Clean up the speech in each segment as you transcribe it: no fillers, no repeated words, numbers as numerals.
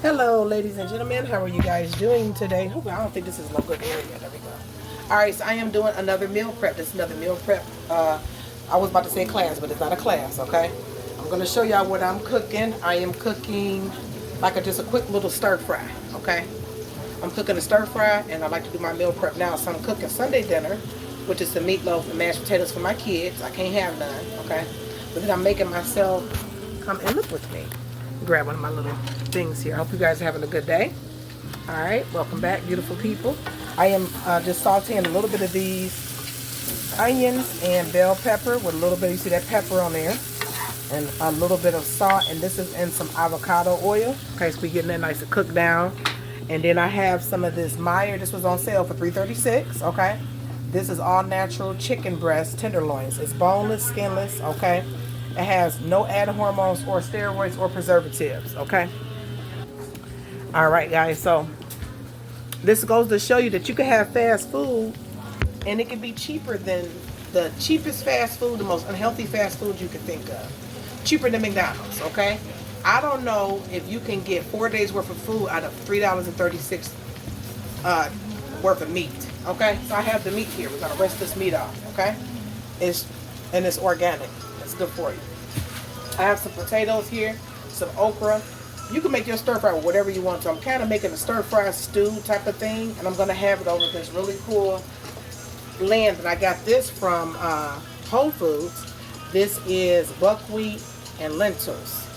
Hello, ladies and gentlemen. How are you guys doing today? I don't think this is no good area. There we go. All right, so I am doing another meal prep. This is another meal prep. I was about to say class, but it's not a class, okay? I'm going to show y'all what I'm cooking. I am cooking like just a quick little stir fry, okay? I'm cooking a stir fry, and I like to do my meal prep now. So I'm cooking Sunday dinner, which is the meatloaf and mashed potatoes for my kids. I can't have none, okay? But then I'm making myself come and look with me. Grab one of my little things here. I hope you guys are having a good day. All right, welcome back, beautiful people. I am just sauteing a little bit of these onions and bell pepper with a little bit, you see that pepper on there, and a little bit of salt, and this is in some avocado oil. Okay, so we're getting that nice and cooked down. And then I have some of this Meyer. This was on sale for $3.36, okay? This is all natural chicken breast tenderloins. It's boneless, skinless, okay? It has no added hormones or steroids or preservatives, okay? All right, guys, so this goes to show you that you can have fast food and it can be cheaper than the cheapest fast food, the most unhealthy fast food you can think of. Cheaper than McDonald's, okay? I don't know if you can get 4 days worth of food out of $3.36 worth of meat, okay? So I have the meat here. We're gonna rinse this meat off, okay? It's organic. It's good for you. I have some potatoes here, some okra. You can make your stir fry with whatever you want to. I'm kind of making a stir fry stew type of thing, and I'm gonna have it over this really cool blend. And I got this from Whole Foods. This is buckwheat and lentils.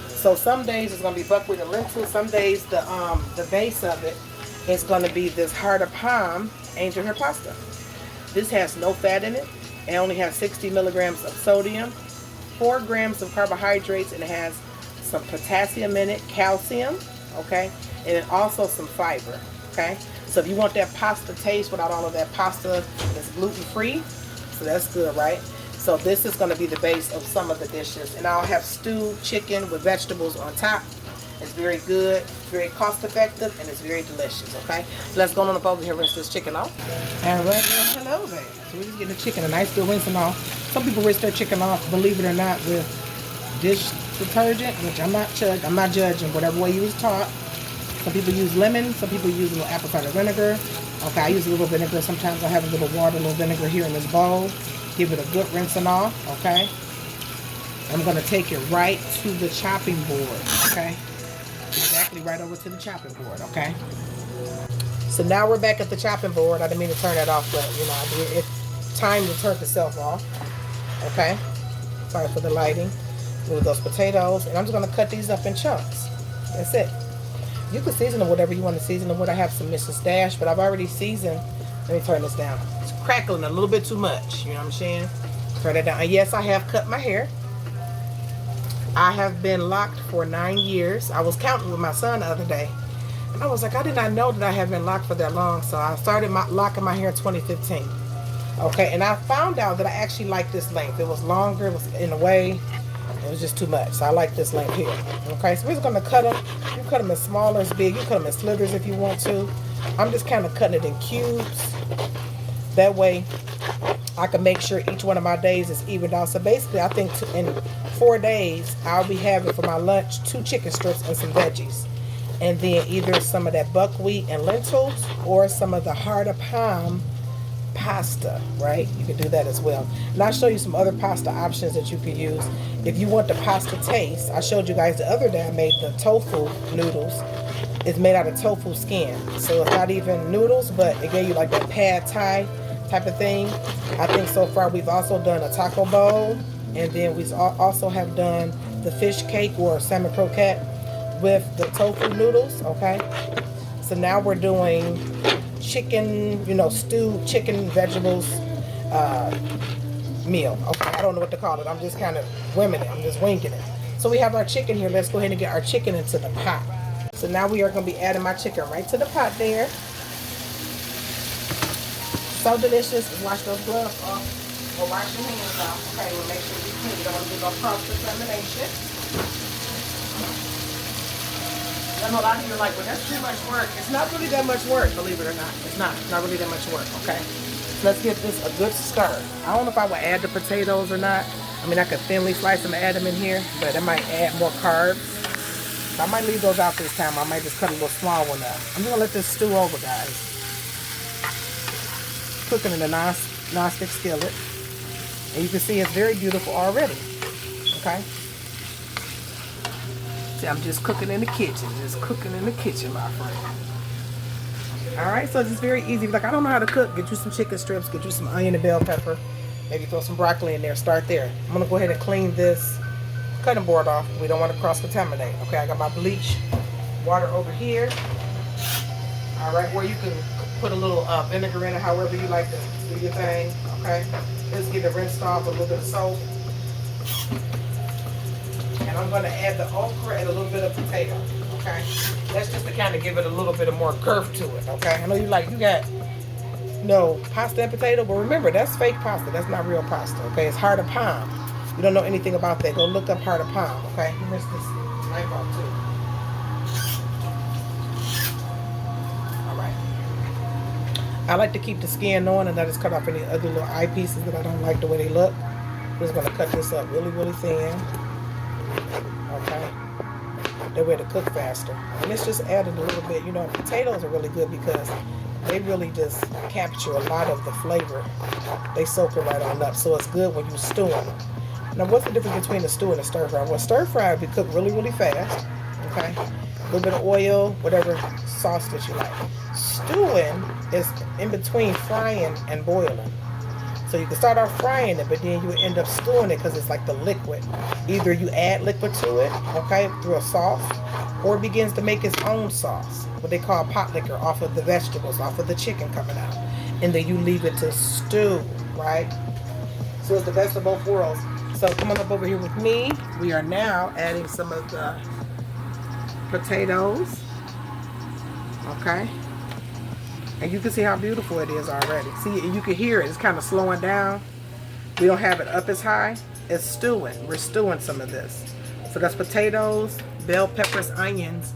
So some days it's gonna be buckwheat and lentils. Some days the base of it is gonna be this heart of palm angel hair pasta. This has no fat in it. It only has 60 milligrams of sodium, 4 grams of carbohydrates, and it has some potassium in it, calcium, okay, and then also some fiber, okay. So if you want that pasta taste without all of that pasta that's gluten-free, so that's good, right? So this is going to be the base of some of the dishes, and I'll have stewed chicken with vegetables on top. It's very good, very cost-effective, and it's very delicious, okay? So let's go on up over here and rinse this chicken off. All right, well, hello there. So we're just getting the chicken a nice good rinsing off. Some people rinse their chicken off, believe it or not, with dish detergent, which I'm not judging, whatever way you was taught. Some people use lemon, some people use a little apple cider vinegar. Okay, I use a little vinegar. Sometimes I have a little water, a little vinegar here in this bowl. Give it a good rinsing off, okay? I'm gonna take it right to the chopping board, okay? Exactly right over to the chopping board, okay? So now we're back at the chopping board. I didn't mean to turn that off, but you know, it's time to turn itself off, okay? Sorry for the lighting. With those potatoes, and I'm just gonna cut these up in chunks. That's it. You can season them whatever you want to season them with. I have some Mrs. Dash, but I've already seasoned. Let me turn this down. It's crackling a little bit too much. You know what I'm saying? Turn that down. And yes, I have cut my hair. I have been locked for 9 years. I was counting with my son the other day, and I was like, I did not know that I have been locked for that long. So I started locking my hair in 2015. Okay, and I found out that I actually like this length. It was longer. It was in a way. It was just too much, so I like this length here. Okay, so we're just gonna cut them. You cut them as small or as big. You cut them in slivers if you want to. I'm just kind of cutting it in cubes. That way, I can make sure each one of my days is evened out. So basically, I think in 4 days, I'll be having for my lunch 2 chicken strips and some veggies. And then either some of that buckwheat and lentils or some of the heart of palm pasta, right? You can do that as well. And I'll show you some other pasta options that you can use. If you want the pasta taste, I showed you guys the other day I made the tofu noodles. It's made out of tofu skin. So it's not even noodles, but it gave you like that pad thai type of thing. I think so far we've also done a taco bowl, and then we also have done the fish cake or salmon croquette with the tofu noodles, okay? So now we're doing chicken, you know, stewed chicken vegetables meal. Okay, I don't know what to call it. I'm just kind of winging it. I'm just winging it. So we have our chicken here. Let's go ahead and get our chicken into the pot. So now we are going to be adding my chicken right to the pot there. So delicious. Wash those gloves off or wash your hands off. Okay, we'll make sure we clean. You don't want to do no cross-contamination. I know a lot of you are like, well, that's too much work. It's not really that much work, believe it or not. It's not really that much work, okay? Let's give this a good stir. I don't know if I would add the potatoes or not. I mean, I could thinly slice them and add them in here, but I might add more carbs. So I might leave those out this time. I might just cut a little small one up. I'm just gonna let this stew over, guys. Cooking in a non-stick skillet. And you can see it's very beautiful already. Okay? See, I'm just cooking in the kitchen. Just cooking in the kitchen, my friend. Alright, so it's just very easy. Like, I don't know how to cook. Get you some chicken strips. Get you some onion and bell pepper. Maybe throw some broccoli in there. Start there. I'm going to go ahead and clean this cutting board off. We don't want to cross-contaminate. Okay, I got my bleach water over here. Alright, where you can put a little vinegar in it, however you like to do your thing. Okay, let's get it rinsed off with a little bit of soap. And I'm going to add the okra and a little bit of potato. Okay, that's just to kind of give it a little bit of more girth to it. Okay, I know you got pasta and potato, but remember, that's fake pasta. That's not real pasta. Okay, it's heart of palm. You don't know anything about that, go look up heart of palm. Okay, you missed this knife off too. All right, I like to keep the skin on, and I just cut off any other little eye pieces that I don't like the way they look. I'm just going to cut this up really, really thin. Okay, that way to cook faster. And it's just added a little bit. You know, potatoes are really good because they really just capture a lot of the flavor. They soak it right on up, so it's good when you stew them. Now, what's the difference between a stew and a stir fry? Well, stir fry we cook really, really fast. Okay, a little bit of oil, whatever sauce that you like. Stewing is in between frying and boiling. So you can start off frying it, but then you end up stewing it because it's like the liquid. Either you add liquid to it, okay, through a sauce, or it begins to make its own sauce, what they call pot liquor, off of the vegetables, off of the chicken coming out. And then you leave it to stew, right? So it's the best of both worlds. So come on up over here with me. We are now adding some of the potatoes, okay? And you can see how beautiful it is already. See, you can hear it. It's kind of slowing down. We don't have it up as high. It's stewing. We're stewing some of this. So that's potatoes, bell peppers, onions,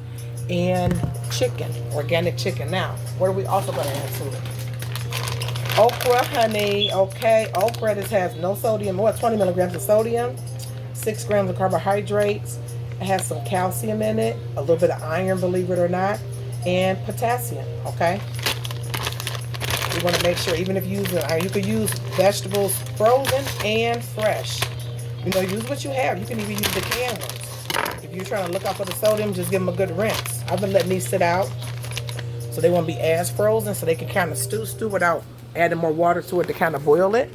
and chicken, organic chicken. Now, what are we also going to add to it? Okra, honey. Okay, okra, this has no sodium. What, 20 milligrams of sodium, 6 grams of carbohydrates. It has some calcium in it, a little bit of iron, believe it or not, and potassium, okay? You want to make sure, even if you use it, you could use vegetables frozen and fresh. You know, use what you have. You can even use the canned ones. If you're trying to look out for the sodium, just give them a good rinse. I've been letting these sit out so they won't be as frozen, so they can kind of stew without adding more water to it to kind of boil it.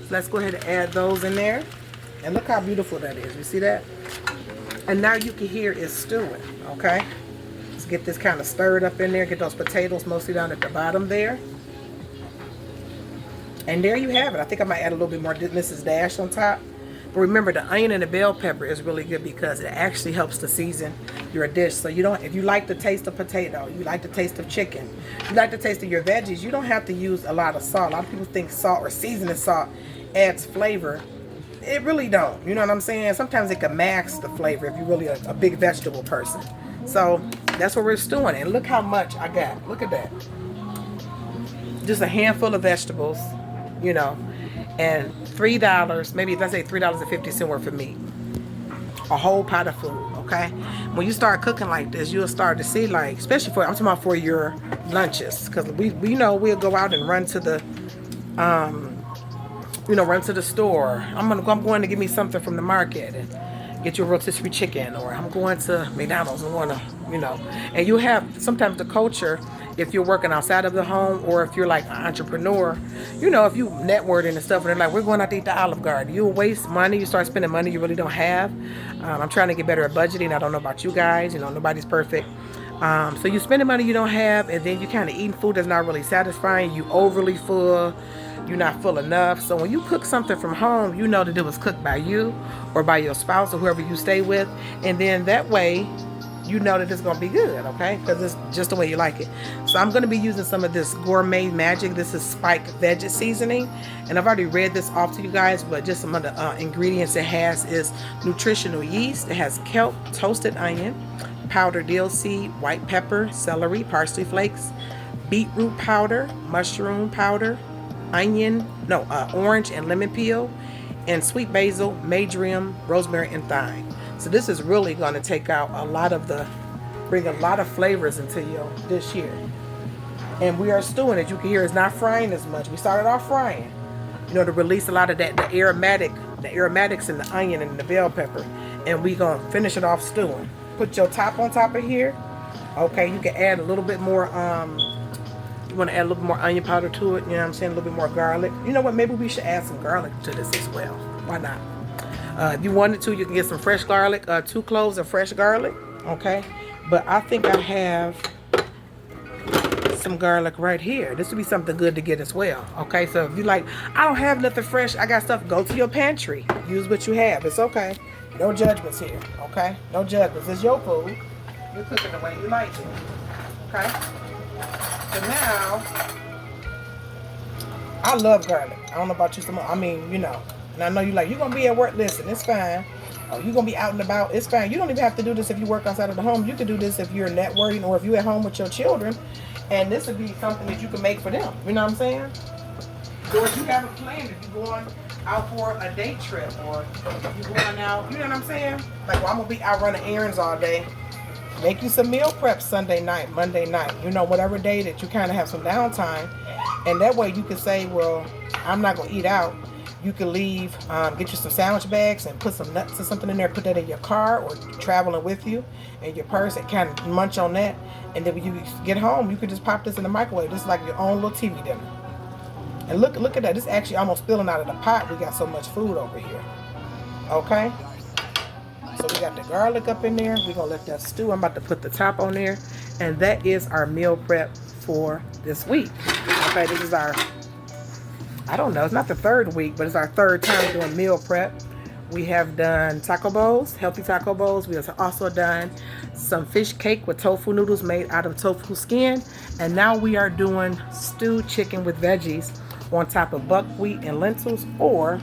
So let's go ahead and add those in there. And look how beautiful that is. You see that? And now you can hear it's stewing, okay? Let's get this kind of stirred up in there. Get those potatoes mostly down at the bottom there. And there you have it. I think I might add a little bit more Mrs. Dash on top. But remember, the onion and the bell pepper is really good because it actually helps to season your dish. So you don't, if you like the taste of potato, you like the taste of chicken, you like the taste of your veggies, you don't have to use a lot of salt. A lot of people think salt or seasoning salt adds flavor. It really don't. You know what I'm saying? Sometimes it can mask the flavor if you're really a big vegetable person. So that's what we're stewing. And look how much I got. Look at that. Just a handful of vegetables, you know, and $3, maybe let's say $3.50 worth of meat. A whole pot of food, okay? When you start cooking like this, you'll start to see, like, especially I'm talking about for your lunches, because we know we'll go out and run to the, run to the store. I'm going to get me something from the market and get you a rotisserie chicken, or I'm going to McDonald's and want to, and you have sometimes the culture, if you're working outside of the home, or if you're like an entrepreneur, if you networking and stuff, and they're like, we're going out to eat the Olive Garden. You'll waste money. You start spending money you really don't have. I'm trying to get better at budgeting. I don't know about you guys. Nobody's perfect. So you spending money you don't have, and then you kind of eating food that's not really satisfying. You overly full. You're not full enough. So when you cook something from home, you know that it was cooked by you or by your spouse or whoever you stay with. And then that way, you know that it's going to be good, okay? Because it's just the way you like it. So I'm going to be using some of this Gourmet Magic. This is spiked veggie seasoning. And I've already read this off to you guys, but just some of the ingredients it has is nutritional yeast. It has kelp, toasted onion, powdered dill seed, white pepper, celery, parsley flakes, beetroot powder, mushroom powder, orange and lemon peel, and sweet basil, marjoram, rosemary, and thyme. So this is really going to take out a lot of the bring a lot of flavors into your dish here. And we are stewing. As you can hear, it's not frying as much. We started off frying, you know, to release a lot of that, the aromatics in the onion and the bell pepper. And we gonna finish it off stewing. Put your top on top of here. Okay, you can add a little bit more, you want to add a little bit more onion powder to it, you know what I'm saying, a little bit more garlic. You know what, maybe we should add some garlic to this as well. Why not? If you wanted to, you can get some fresh garlic, 2 cloves of fresh garlic, okay? But I think I have some garlic right here. This would be something good to get as well, okay? So if you like, I don't have nothing fresh, I got stuff, go to your pantry. Use what you have, it's okay. No judgments here, okay? No judgments, it's your food. You're cooking the way you like it, okay? So now, I love garlic. I don't know about you, I mean, you know, and I know you like, you're going to be at work, listen, it's fine. Oh, you're going to be out and about, it's fine. You don't even have to do this if you work outside of the home. You can do this if you're networking or if you're at home with your children. And this would be something that you can make for them. You know what I'm saying? Or if you have a plan, if you're going out for a day trip or if you're going out, you know what I'm saying? Like, well, I'm going to be out running errands all day. Make you some meal prep Sunday night, Monday night, you know, whatever day that you kind of have some downtime. And that way you can say, well, I'm not going to eat out. You can leave, get you some sandwich bags and put some nuts or something in there, put that in your car or traveling with you in your purse and kind of munch on that. And then when you get home, you can just pop this in the microwave. This is like your own little TV dinner. And look at that. This is actually almost spilling out of the pot. We got so much food over here. Okay? So we got the garlic up in there. We're going to let that stew. I'm about to put the top on there. And that is our meal prep for this week. Okay, this is our, I don't know, it's not the 3rd week, but it's our 3rd time doing meal prep. We have done taco bowls, healthy taco bowls. We have also done some fish cake with tofu noodles made out of tofu skin. And now we are doing stewed chicken with veggies on top of buckwheat and lentils or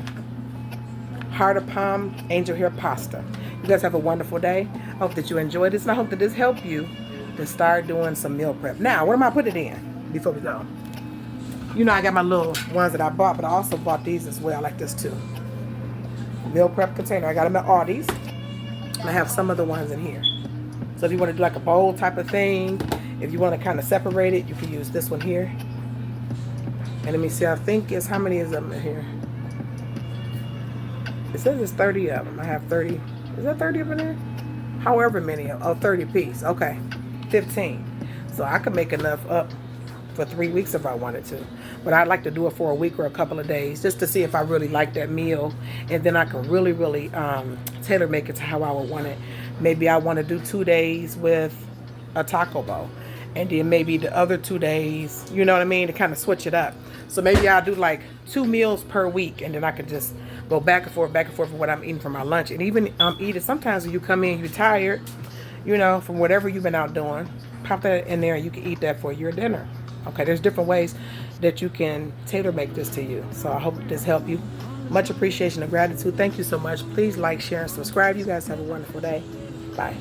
heart of palm angel hair pasta. You guys have a wonderful day. I hope that you enjoyed this, and I hope that this helped you to start doing some meal prep. Now, what am I putting it in before we go? You know, I got my little ones that I bought, but I also bought these as well, like this too. Meal prep container. I got them at Aldi's. And I have some of the ones in here. So if you want to do like a bowl type of thing, if you want to kind of separate it, you can use this one here. And let me see, I think it's, how many is them in here? It says it's 30 of them. I have 30. Is that 30 of them in there? However many of them. Oh, 30 piece. Okay. 15. So I could make enough up for 3 weeks if I wanted to. But I'd like to do it for a week or a couple of days just to see if I really like that meal. And then I can really, really tailor make it to how I would want it. Maybe I want to do 2 days with a taco bowl. And then maybe the other 2 days, you know what I mean, to kind of switch it up. So maybe I'll do like 2 meals per week, and then I could just go back and forth for what I'm eating for my lunch. And even eating, sometimes when you come in, you're tired, you know, from whatever you've been out doing, pop that in there and you can eat that for your dinner. Okay, there's different ways that you can tailor make this to you. So I hope this helped you. Much appreciation and gratitude. Thank you so much. Please like, share, and subscribe. You guys have a wonderful day. Bye.